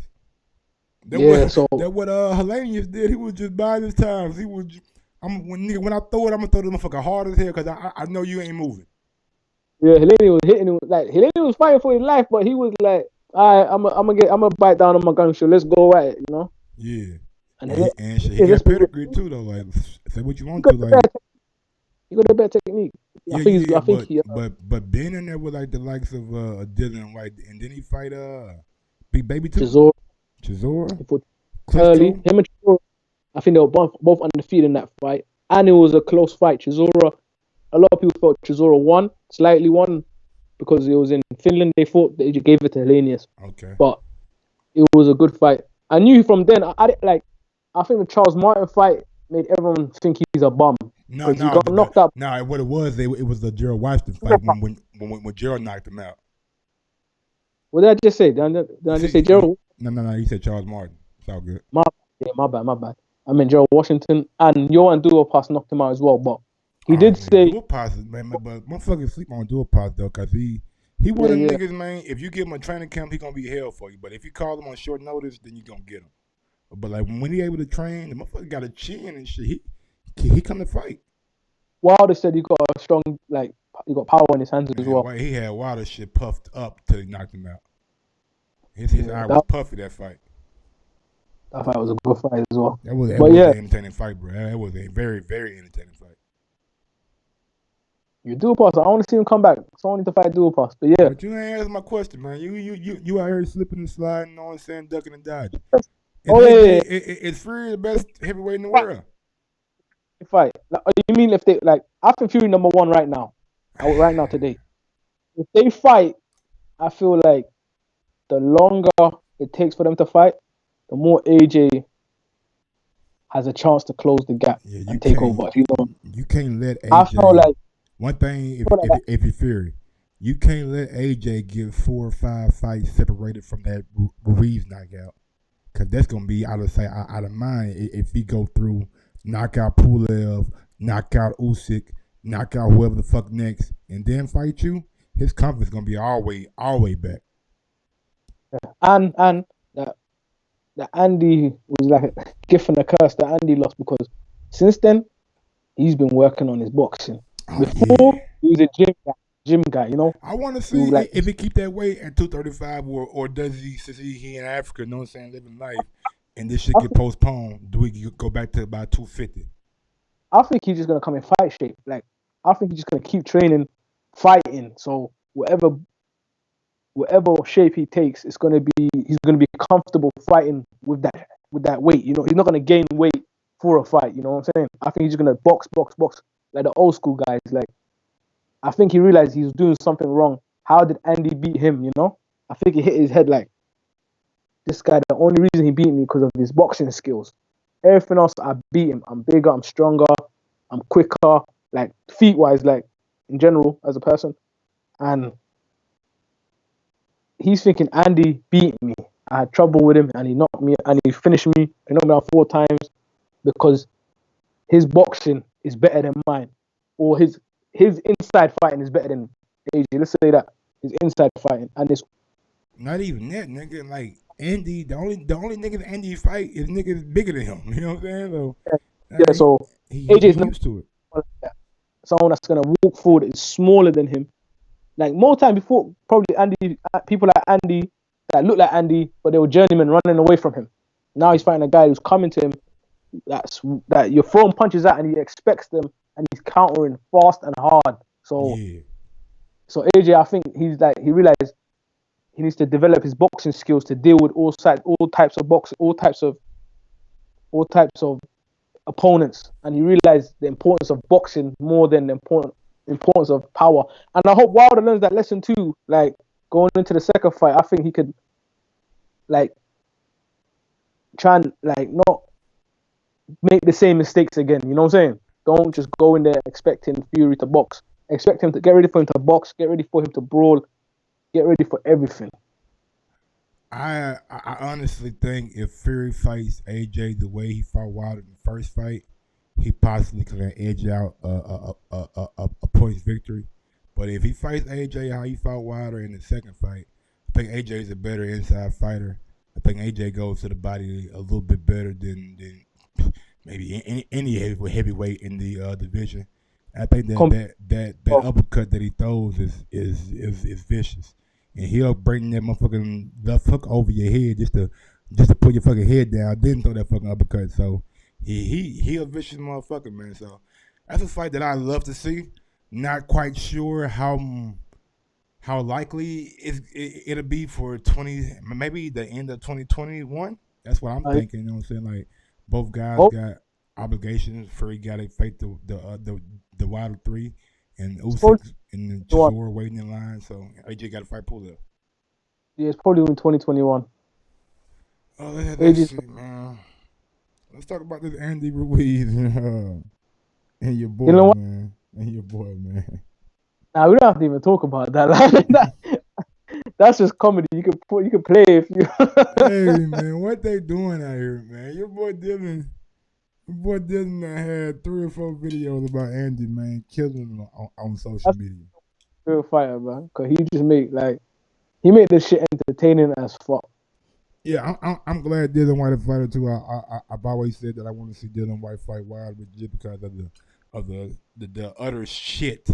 That what Helenius did. He was just buying his time. He was when I throw it, I'm gonna throw the motherfucker hard as hell because I know you ain't moving. Yeah, Helenius was hitting him Helenius was fighting for his life, but he was like, all right, I'm gonna bite down on my gun, so let's go at it, you know? Yeah. And he got pedigree too though. Like, say what you want to, like. You got a better technique. But being in there with like the likes of Dylan White, and then he fight Big Baby too. Chisora. Early. Him and Chisora, I think they were both undefeated in that fight, and it was a close fight. Chisora, a lot of people thought Chisora slightly won, because it was in Finland. They thought they gave it to Helenius. Okay. But it was a good fight. I knew from then. I think the Charles Martin fight made everyone think he's a bum. No, he got knocked out. No, what it was the Gerald Washington fight when when Gerald knocked him out. What did I just say? Did I just say Gerald? No. He said Charles Martin. It's all good. My bad. I mean Gerald Washington and Johan Duhaupas knocked him out as well, but he did say Duhaupas, man, but motherfuckers sleep on Duhaupas though, cause he one of them niggas, man. If you give him a training camp, he gonna be hell for you. But if you call him on short notice, then you gonna get him. But like when he able to train, the motherfucker got a chin and shit. He come to fight. Wilder said he got a strong, like he got power in his hands as well. He had Wilder shit puffed up till he knocked him out. His eye was puffy that fight. That fight was a good fight as well. That was an entertaining fight, bro. That was a very, very entertaining fight. You Duhaupas, I want to see him come back. Someone need to fight Duhaupas, but yeah. But you ain't answer my question, man. You out here slipping and sliding, you know what I'm saying, ducking and dodging. It's Fury the best heavyweight in the world. Fight. Like, you mean if they like? I think Fury number one right now today. If they fight, I feel like the longer it takes for them to fight, the more AJ has a chance to close the gap and take over. You know, you can't let AJ. I feel like one thing. If you're Fury, you can't let AJ get 4 or 5 fights separated from that Ruiz knockout, because that's gonna be out of sight, out of mind. If he go through, knock out Pulev, knock out Usyk, knock out whoever the fuck next, and then fight you, his confidence gonna be all way back. And that Andy was like a gift and a curse that Andy lost, because since then he's been working on his boxing. Before he was a gym guy, you know. I want to see if he keep that weight at 235, or does he, since he in Africa, you know what I'm saying, living life, and this shit get postponed, do we go back to about 250? I think he's just gonna come in fight shape. Like, I think he's just gonna keep training, fighting. So whatever shape he takes, he's gonna be comfortable fighting with that weight. You know, he's not gonna gain weight for a fight. You know what I'm saying? I think he's just gonna box like the old school guys. Like, I think he realized he was doing something wrong. How did Andy beat him? You know, I think he hit his head like, this guy, the only reason he beat me because of his boxing skills. Everything else, I beat him. I'm bigger, I'm stronger, I'm quicker, like feet-wise, like in general as a person. And he's thinking Andy beat me. I had trouble with him, and he knocked me, and he finished me. He knocked me out 4 times because his boxing is better than mine, or his inside fighting is better than AJ. Let's say that his inside fighting, and it's not even that, nigga. Like Andy, the only niggas Andy fight is niggas bigger than him. You know what I'm saying? So, so AJ's not used to it. Someone that's gonna walk forward is smaller than him. Like more time before, probably Andy, people like Andy that look like Andy, but they were journeymen running away from him. Now he's fighting a guy who's coming to him. That you're throwing punches at, and he expects them, and he's countering fast and hard. So AJ, I think he realized he needs to develop his boxing skills to deal with all types of boxing, all types of opponents, and he realized the importance of boxing more than the importance of power. And I hope Wilder learns that lesson too. Like going into the second fight, I think he could like try and like not make the same mistakes again. You know what I'm saying? Don't just go in there expecting Fury to box. Expect him to get ready for him to box, get ready for him to brawl, get ready for everything. I honestly think if Fury fights AJ the way he fought Wilder in the first fight, he possibly could edge out a points victory. But if he fights AJ how he fought Wilder in the second fight, I think AJ is a better inside fighter. I think AJ goes to the body a little bit better than maybe any heavyweight in the division. I think that uppercut that he throws is vicious, and he'll bring that motherfucking left hook over your head just to put your fucking head down. Then throw that fucking uppercut. So he a vicious motherfucker, man. So that's a fight that I love to see. Not quite sure how likely it'll be for maybe the end of 2021. That's what I'm thinking. You know what I'm saying? Like both guys got obligations. Fury got to fight the Wilder 3, and Usyk and the Chisora waiting in line. So AJ got to fight Pulev. Yeah, it's probably in 2021. Oh, that's shit, man. Let's talk about this Andy Ruiz and your boy, man. And your boy, man. Now we don't have to even talk about that. That's just comedy. You can play if you. Hey man, what they doing out here, man? Your boy Dylan man, had 3 or 4 videos about Andy, man, killing him on social That's media. a real fighter, man. Cause he just make this shit entertaining as fuck. Yeah, I'm glad Dylan White a fighter too. I've always said that I want to see Dylan White fight Wilder just because of the utter shit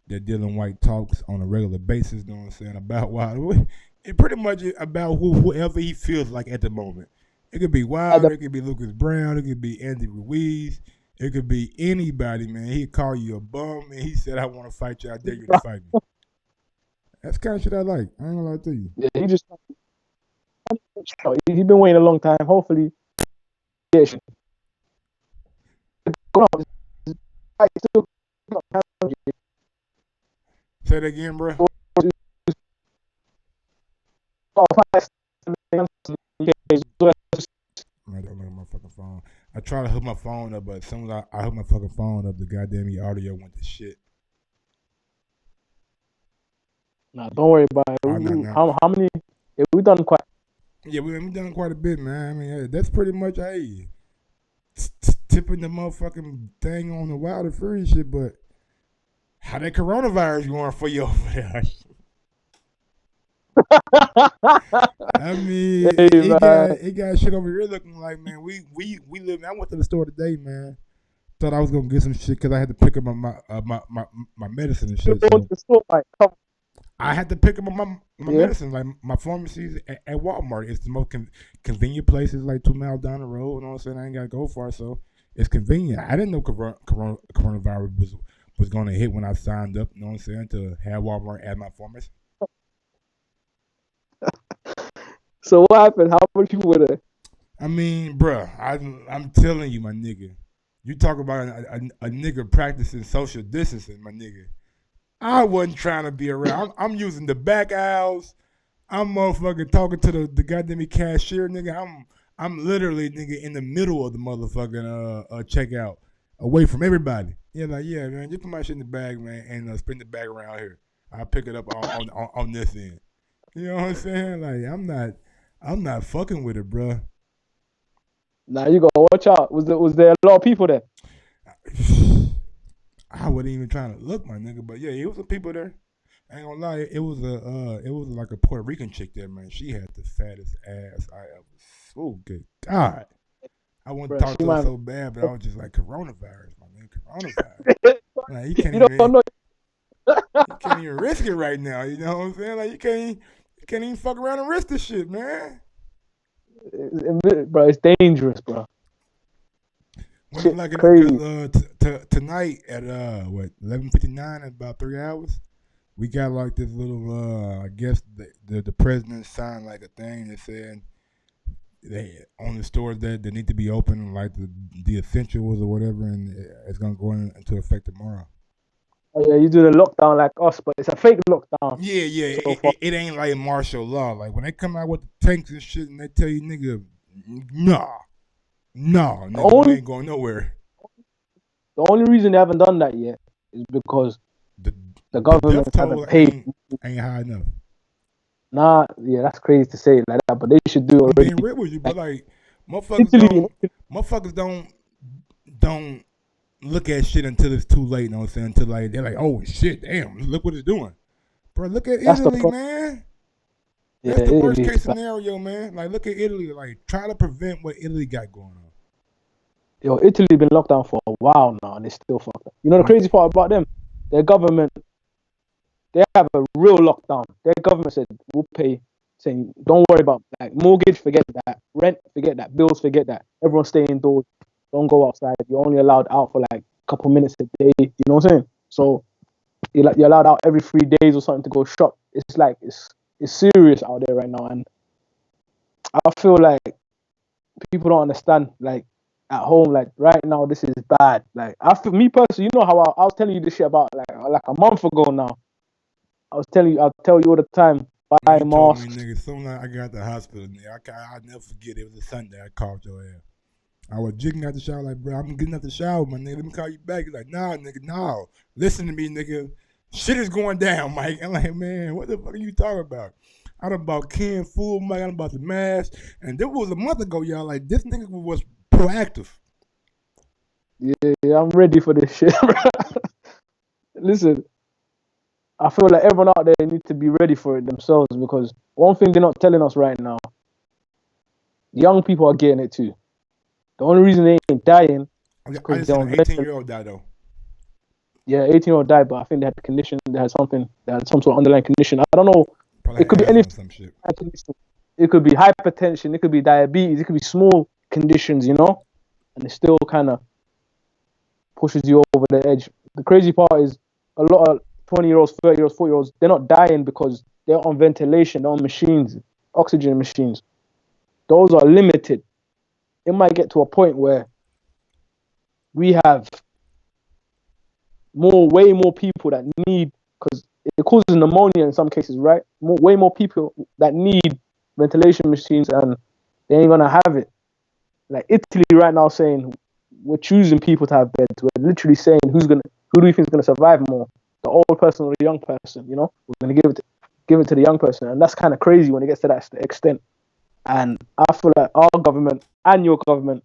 that Dylan White talks on a regular basis. You know what I'm saying about Wilder? It pretty much about whoever he feels like at the moment. It could be Wilder, it could be Lucas Brown, it could be Andy Ruiz, it could be anybody, man. He'd call you a bum, and he said, "I want to fight you. I dare you to fight me." That's the kind of shit I like. I ain't gonna lie to you. Yeah, he's been waiting a long time. Hopefully, yeah. Say that again, bro. I don't look at my fucking phone. I try to hook my phone up, but as soon as I hook my fucking phone up, the goddamn audio went to shit. Nah, don't worry about it. How many? Yeah, we done quite. Yeah, we done quite a bit, man. I mean, that's pretty much tipping the motherfucking thing on the Wilder Fury shit. But how that coronavirus going for you over there? I mean, Hey, it got shit over here looking like, man. We live. I went to the store today, man. Thought I was gonna get some shit because I had to pick up my medicine and shit. So I had to pick up my medicine. Like my pharmacies at Walmart. It's the most convenient place. It's like 2 miles down the road. You know what I'm saying? I ain't gotta go far, so it's convenient. I didn't know coronavirus was gonna hit when I signed up. You know what I'm saying? To have Walmart as my pharmacy. So what happened? How many people were there? I mean, bruh, I'm telling you, my nigga. You talk about a nigga practicing social distancing, my nigga. I wasn't trying to be around. I'm using the back aisles. I'm motherfucking talking to the goddamn cashier, nigga. I'm literally, nigga, in the middle of the motherfucking checkout, away from everybody. Yeah, like, yeah, man, just put my shit in the bag, man, and spin the bag around here. I'll pick it up on this end. You know what I'm saying? Like, I'm not fucking with it, bruh. Nah, you gotta watch out. Was there a lot of people there? I wasn't even trying to look, my nigga, but yeah, it was some people there. I ain't gonna lie, it was like a Puerto Rican chick there, man. She had the fattest ass I ever. Oh, good God! I wanted to talk to her so bad, but I was just like, coronavirus, my man, coronavirus. Like, you can't even risk it right now. You know what I'm saying? Like, you can't even fuck around and risk this shit, man. Bro, it's dangerous, bro. Shit, like crazy. Tonight at 11:59, about 3 hours, we got like this little. I guess the president signed like a thing that said they on the stores that they need to be open, like the essentials or whatever, and it's gonna go into effect tomorrow. Oh yeah, you do the lockdown like us, but it's a fake lockdown. Yeah. So it ain't like martial law. Like when they come out with the tanks and shit, and they tell you, nigga, no, we ain't going nowhere. The only reason they haven't done that yet is because the government haven't paid. Ain't high enough. Nah, yeah, that's crazy to say it like that, but they should do it already. I'm being real with you, but like motherfuckers don't look at shit until it's too late. You know what I'm saying? Until like they're like, oh shit, damn, look what it's doing, bro. Look at Italy, man. That's the worst case scenario, man. Like, look at Italy. Like, try to prevent what Italy got going on. Yo, Italy been locked down for a while now, and they still fucked up. You know the crazy part about them? Their government, they have a real lockdown. Their government said, we'll pay, saying, don't worry about, like, mortgage, forget that. Rent, forget that. Bills, forget that. Everyone stay indoors. Don't go outside. You're only allowed out for, like, a couple minutes a day. You know what I'm saying? So, you're allowed out every 3 days or something to go shop. It's like, it's serious out there right now, and I feel like people don't understand. Like at home, like right now, this is bad. Like me personally, you know how I was telling you this shit about like a month ago now. I'll tell you all the time. Buy masks. Me, nigga, soon as I got out the hospital, nigga, I'll never forget. It was a Sunday. I called your ass. I was jigging out the shower like, bro, I'm getting out the shower, my nigga. Let me call you back. He's like, nah, nigga, no. Listen to me, nigga. Shit is going down, Mike. I'm like, man, what the fuck are you talking about? I done about Ken Fool, Mike. I done about the mask. And that was a month ago, y'all. Like, this nigga was proactive. Yeah, I'm ready for this shit. Listen, I feel like everyone out there needs to be ready for it themselves, because one thing they're not telling us right now, young people are getting it too. The only reason they ain't dying I is just because seen they're an on 18-year-old die, though. Yeah, 18-year-old died, but I think they had a condition. They had some sort of underlying condition. I don't know. Probably It could be asthma any. or some shit. It could be hypertension. It could be diabetes. It could be small conditions, and it still kind of pushes you over the edge. The crazy part is a lot of 20-year-olds, 30-year-olds, 40-year-olds, they're not dying because they're on ventilation, they're on machines, oxygen machines. Those are limited. It might get to a point where we have way more people that need, because it causes pneumonia in some cases, right? Way more people that need ventilation machines, and they ain't gonna have it. Like Italy right now saying we're choosing people to have beds. We're literally saying who do you think is gonna survive more, the old person or the young person? We're gonna give it to the young person, and that's kind of crazy when it gets to that extent. And I feel like our government and your government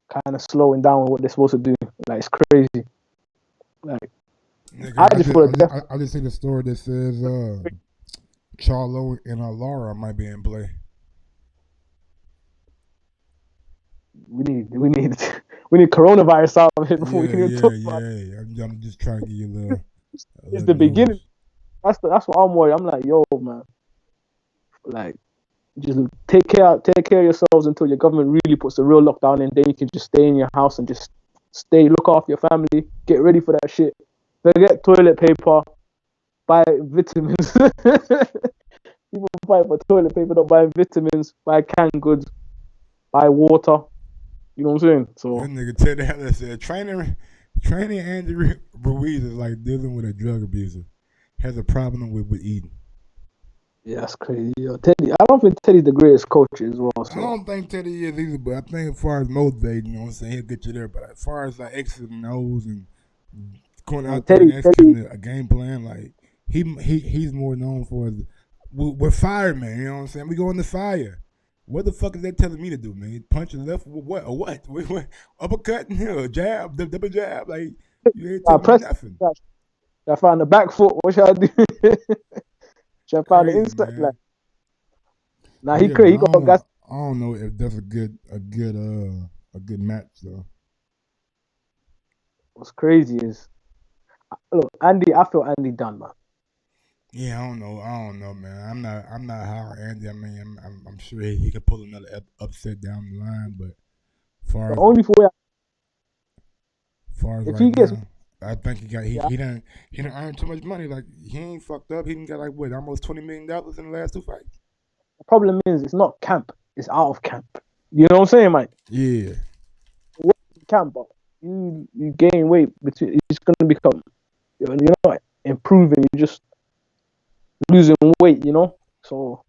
kind of slowing down with what they're supposed to do. Like, it's crazy. Like, Nigga, I just see the story that says Charlo and Laura might be in play. we need coronavirus out of it before we can even talk about it. I'm just trying to give you a little. It's the beginning. That's what I'm worried. I'm like, yo, man, like, just take care of yourselves until your government really puts a real lockdown in. Then you can just stay in your house and just look after your family, get ready for that shit. Forget toilet paper, buy vitamins. People fight for toilet paper, don't buy vitamins, buy canned goods, buy water. You know what I'm saying? So that nigga Ted Ellis said training Andy Ruiz is like dealing with a drug abuser. Has a problem with eating. yeah, that's crazy. Yo, Teddy, I don't think Teddy's the greatest coach as well. So. I don't think Teddy is either, but I think as far as motivating, you know what I'm saying, he'll get you there. But as far as like X's and O's and going out there and executing a game plan, like he's more known for we're firemen, you know what I'm saying? We go in the fire. What the fuck is that telling me to do, man? Punch and left, what? Or what? Uppercut, jab, double jab, like you ain't telling me nothing. I found the back foot. What should I do? Should I find the inside? Man. Like, he crazy. I don't know if that's a good match though. What's crazy is, look, Andy. I feel Andy done, man. Yeah, I don't know, man. I'm not high on Andy. I mean, I'm sure he could pull another upset down the line, but far as if he gets, I think he done earned too much money. Like, he ain't fucked up. He done got like what, almost $20 million in the last 2 fights. The problem is, it's not camp. It's out of camp. You know what I'm saying, Mike? Yeah. Camp, but you gain weight between. It's gonna become, you're not improving. You're just losing weight. So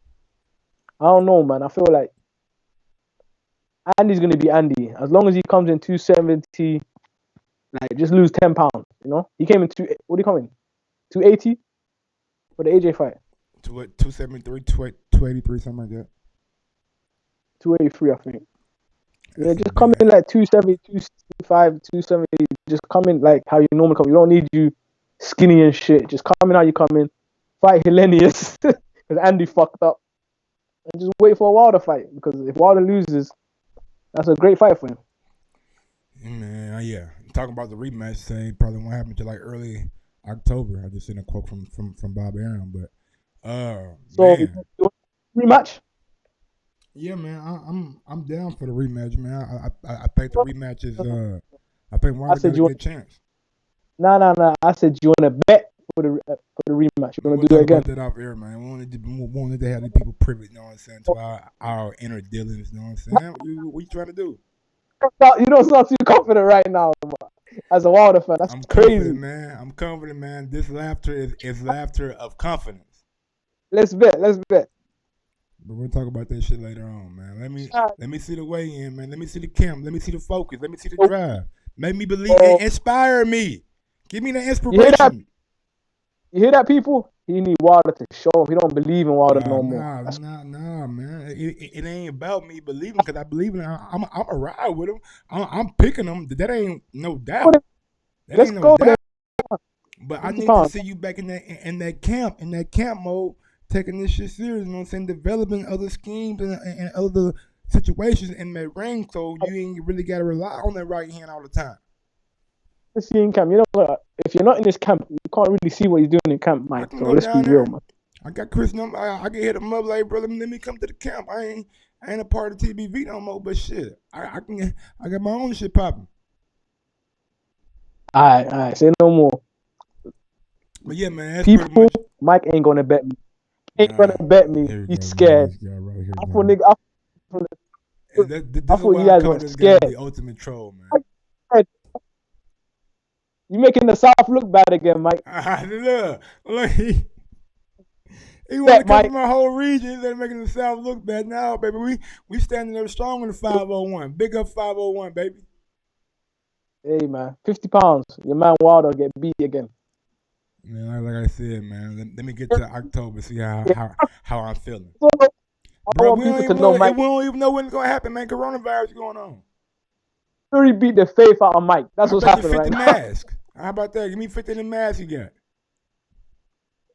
I don't know, man. I feel like Andy's gonna be Andy as long as he comes in 270. Like, just lose 10 pounds. He came in what do you come in? 280 for the AJ fight. 273, 283, something like that. 283, I think. Yeah, just come in like 270, 265, 270. Just come in like how you normally come. We don't need you skinny and shit. Just come in how you come in. Fight Hellenius because Andy fucked up. And just wait for a Wilder fight, because if Wilder loses, that's a great fight for him. Man, yeah. Talking about the rematch, saying probably won't happen until like early October. I just seen a quote from Bob Arum, but so rematch. Yeah, man, I'm down for the rematch, man. I think the rematch is I think Wilder got a good chance. No. I said, you want to bet for the rematch? You're gonna do it again. That off air, man. We wanted to have the people privy, you know what I'm saying, to our inner dealings, you know what I'm saying. What you trying to do? You don't sound too confident right now, man. As a Wilder fan, that's crazy, man. I'm confident, man. This laughter is laughter of confidence. Let's bet. But we'll talk about that shit later on, man. Let me see the weigh-in, man. Let me see the camp. Let me see the focus. Let me see the drive. Make me believe. Inspire me. Give me the inspiration. You hear that, people? He need Wilder to show him. He don't believe in Wilder no more. Nah, man. It ain't about me believing because I believe in him. I'm a ride with him. I'm picking him. That ain't no doubt. That Let's ain't no go doubt. there. But I 50 need to pounds. see you back in that camp mode, taking this shit serious. You know what I'm saying? Developing other schemes and other situations in that ring, so you ain't really got to rely on that right hand all the time. Let's see in camp. You know what? If you're not in this camp, you can't really see what he's doing in camp, I Mike. can So go let's be down real, there. man. I got Chris number. I can hit him up like, brother, let me come to the camp. I ain't a part of TBV no more, but shit, I got my own shit popping. All right. Say no more. But yeah, man, that's People, pretty much. Mike ain't gonna bet me. Ain't Nah, gonna bet me. here we He's go, scared. Man, this guy right here, I man. thought nigga. This I is thought why you I guys call were this scared. guy the ultimate troll, man. You making the South look bad again, Mike. Look, he want to come from our whole region instead of making the South look bad. Now, baby, we standing up strong in the 501. Big up 501, baby. Hey, man, 50 pounds. Your man Wilder get beat again. Man, like I said, man, let me get to October, see how I'm feeling. Bro, we don't even know when it's going to happen, man. Coronavirus going on. Fury beat the faith out of Mike. That's what's happening right now. Mask. How about that? Give me 50 in the mask you got.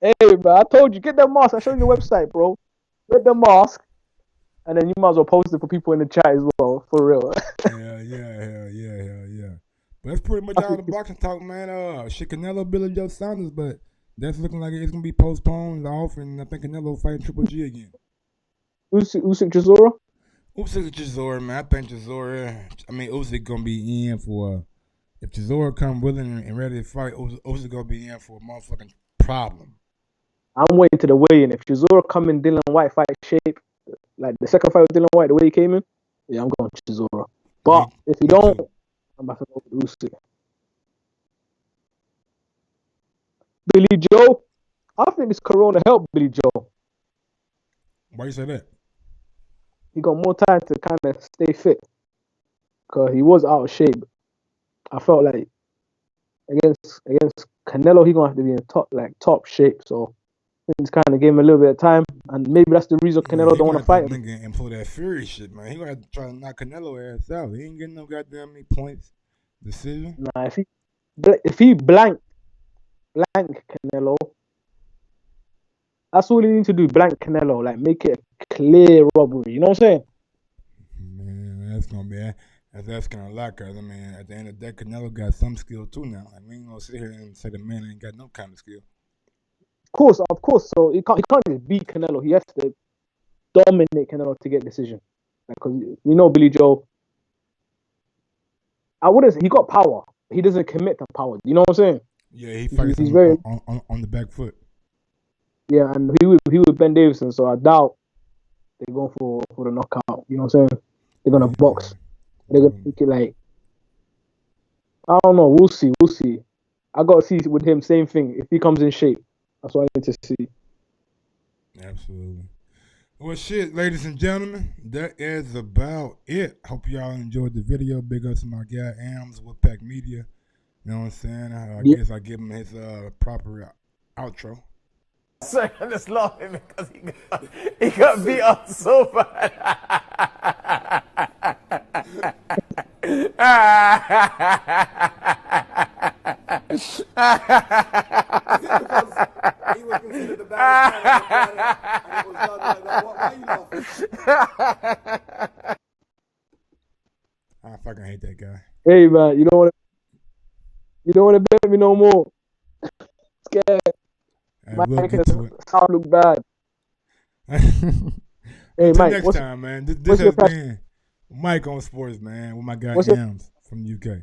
Hey, bro, I told you, get the mask. I showed you the website, bro. Get the mask. And then you might as well post it for people in the chat as well, for real. Yeah. But that's pretty much all the boxing talk, man. Shit, Canelo, Billy Joe Saunders, but that's looking like it's going to be postponed off, and I think Canelo fighting Triple G again. Usyk Chisora? Usyk Chisora, man. I think Usyk going to be in for, if Chisora come willing and ready to fight, Usyk going to be in for a motherfucking problem. I'm waiting to the weigh-in. If Chisora come in Dylan White fight shape, like the second fight with Dylan White, the way he came in, yeah, I'm going Chisora. But if you don't, I'm about to go with Usyk. Billy Joe, I think this corona helped Billy Joe. Why you say that? He got more time to kind of stay fit because he was out of shape. I felt like against Canelo, he gonna have to be in top shape. So it's kind of gave him a little bit of time, and maybe that's the reason Canelo don't want to fight him. And pull that Fury shit, man. He gonna have to try to knock Canelo ass out. He ain't getting no goddamn many points. Decision. Nah, if he blank Canelo, that's all he need to do. Blank Canelo, like make it a clear robbery. You know what I'm saying? Man, that's gonna be that's kind of like us. I mean, at the end of the day, Canelo got some skill too now. Like, we ain't gonna sit here and say the man ain't got no kind of skill. Of course. So he can't just beat Canelo. He has to dominate Canelo to get decision. Because we know Billy Joe. He got power. He doesn't commit to power. You know what I'm saying? Yeah, he fights on the back foot. Yeah, and he would Ben Davison, so I doubt they're going for the knockout. You know what I'm saying? They're gonna box. They're gonna make it like, I don't know. We'll see. I gotta see with him. Same thing. If he comes in shape, that's what I need to see. Absolutely. Well, shit, ladies and gentlemen, that is about it. Hope y'all enjoyed the video. Big ups to my guy Ams, Wolfpack Media. You know what I'm saying? I guess I give him his proper outro. Sorry, I'm just laughing because he got beat up so bad. He was considered the baddest man on the planet, and it was done like that. Why you laughing? I fucking hate that guy. Hey man, you don't want to bet me no more. Scared. We'll get to it. Sound look bad. Hey Mike, next time, man. This has been Mike on Sports, man, with my guy Ams from the UK.